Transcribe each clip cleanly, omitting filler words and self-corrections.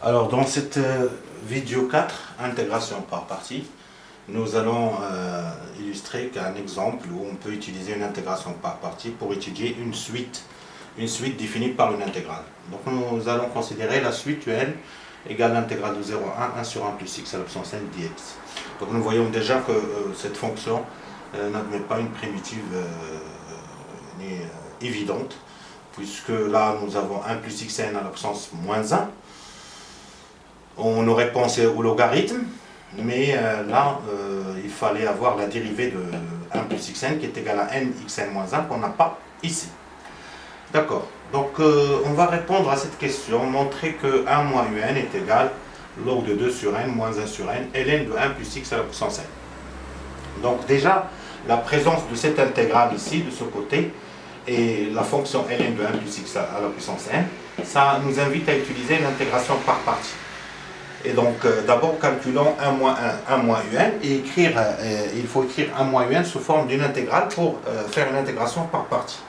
Alors dans cette vidéo 4, intégration par partie, nous allons illustrer qu'un exemple où on peut utiliser une intégration par partie pour étudier une suite définie par une intégrale. Donc nous allons considérer la suite UN égale l'intégrale de 0 à 1 sur 1 plus x à la puissance n dx. Donc nous voyons déjà que cette fonction n'admet pas une primitive évidente, puisque là nous avons 1 plus xn à la puissance moins 1. On aurait pensé au logarithme, mais là il fallait avoir la dérivée de 1 plus xn qui est égale à n xn moins 1 qu'on n'a pas ici. D'accord, donc on va répondre à cette question, montrer que 1 moins un est égal log de 2 sur n moins 1 sur n, ln de 1 plus x à la puissance n. Donc déjà, la présence de cette intégrale ici, de ce côté, et la fonction ln de 1 plus x à la puissance n, ça nous invite à utiliser l'intégration par partie. Et donc d'abord calculons 1 moins un et il faut écrire 1 moins un sous forme d'une intégrale pour faire une intégration par partie.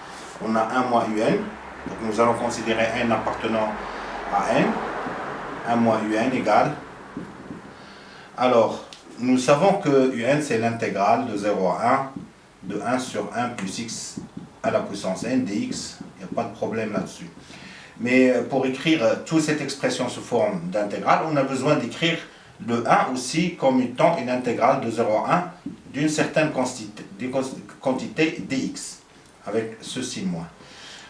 On a 1 moins un, donc nous allons considérer n appartenant à n. 1 moins un égale. Alors, nous savons que un c'est l'intégrale de 0 à 1 de 1 sur 1 plus x à la puissance n dx. Il n'y a pas de problème là-dessus. Mais pour écrire toute cette expression sous forme d'intégrale, on a besoin d'écrire le 1 aussi comme étant une intégrale de 0 à 1 d'une certaine quantité dx, avec ce signe moins.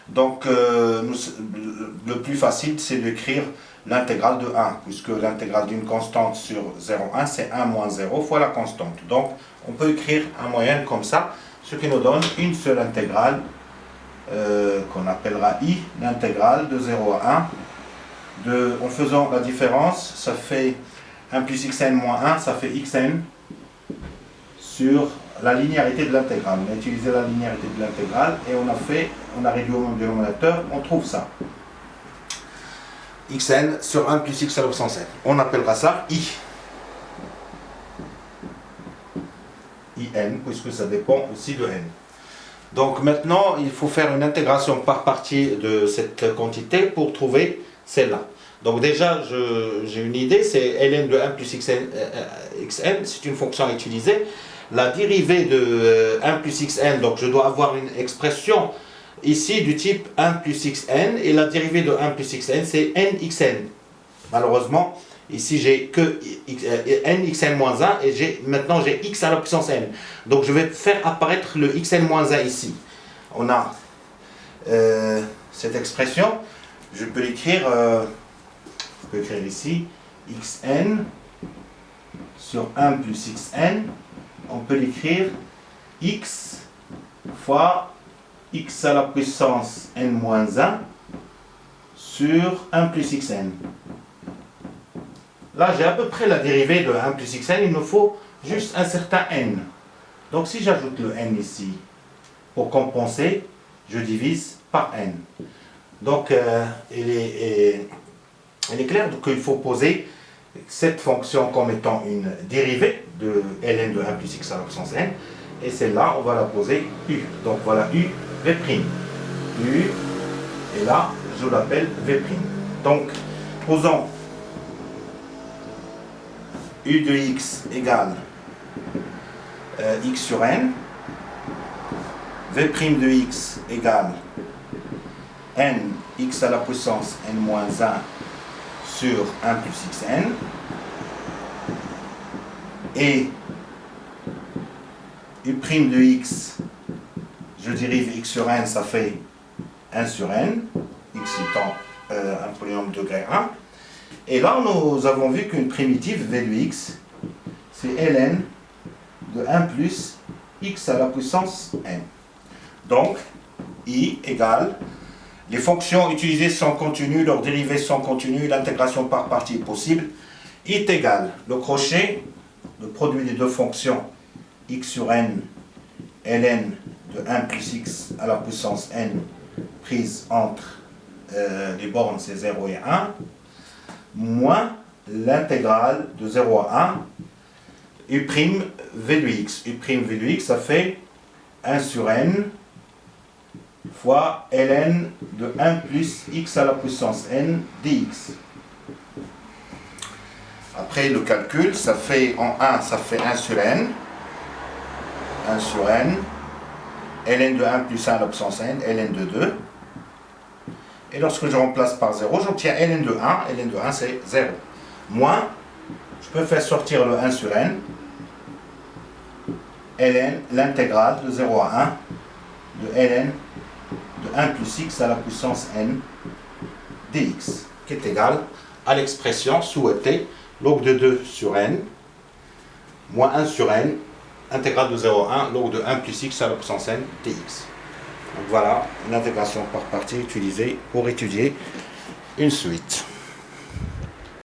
Donc, le plus facile, c'est d'écrire l'intégrale de 1, puisque l'intégrale d'une constante sur 0,1, c'est 1 moins 0 fois la constante. Donc, on peut écrire un moyen comme ça, ce qui nous donne une seule intégrale, qu'on appellera i, l'intégrale de 0 à 1. En faisant la différence, ça fait 1 plus xn moins 1, ça fait xn sur la linéarité de l'intégrale. On a utilisé la linéarité de l'intégrale et on a réduit au même dénominateur, on trouve ça. Xn sur 1 plus x à la puissance n. On appellera ça i. In, puisque ça dépend aussi de n. Donc maintenant, il faut faire une intégration par partie de cette quantité pour trouver celle-là. Donc déjà, j'ai une idée, c'est ln de 1 plus xn, c'est une fonction à utiliser. La dérivée de 1 plus xn, donc je dois avoir une expression ici du type 1 plus xn, et la dérivée de 1 plus xn, c'est nxn. Malheureusement, ici j'ai que nxn moins 1, et maintenant j'ai x à la puissance n. Donc je vais faire apparaître le xn moins 1 ici. On a cette expression, je peux l'écrire, ici, xn sur 1 plus xn, on peut l'écrire x fois x à la puissance n moins 1 sur 1 plus xn. Là, j'ai à peu près la dérivée de 1 plus xn, il me faut juste un certain n. Donc si j'ajoute le n ici, pour compenser, je divise par n. Donc il est clair qu'il faut poser cette fonction comme étant une dérivée de ln de 1 plus x à la puissance n, et celle-là, on va la poser u. Donc voilà u, v'. U, et là, je l'appelle v'. Donc, posons u de x égale x sur n, v' de x égale n x à la puissance n moins 1 sur 1 plus xn, et u' de x, je dérive x sur n, ça fait 1 sur n, x étant un polynôme de degré 1. Et là, nous avons vu qu'une primitive v de x, c'est ln de 1 plus x à la puissance n. Donc, i égale, les fonctions utilisées sont continues, leurs dérivées sont continues, l'intégration par partie est possible. I est égal, le crochet, le produit des deux fonctions, x sur n, ln de 1 plus x à la puissance n, prise entre les bornes c'est 0 et 1, moins l'intégrale de 0 à 1, u' v de x. U' v de x, ça fait 1 sur n fois ln de 1 plus x à la puissance n dx. Après le calcul, ça fait en 1, ça fait 1 sur n. 1 sur n. ln de 1 plus 1 à la puissance n, ln de 2. Et lorsque je remplace par 0, j'obtiens ln de 1. ln de 1, c'est 0. Moins, je peux faire sortir le 1 sur n. ln, l'intégrale de 0 à 1 de ln de 1 plus x à la puissance n dx, qui est égal à l'expression souhaitée, log de 2 sur n, moins 1 sur n, intégrale de 0 à 1, log de 1 plus x à la puissance n dx. Donc voilà, l'intégration par partie utilisée pour étudier une suite.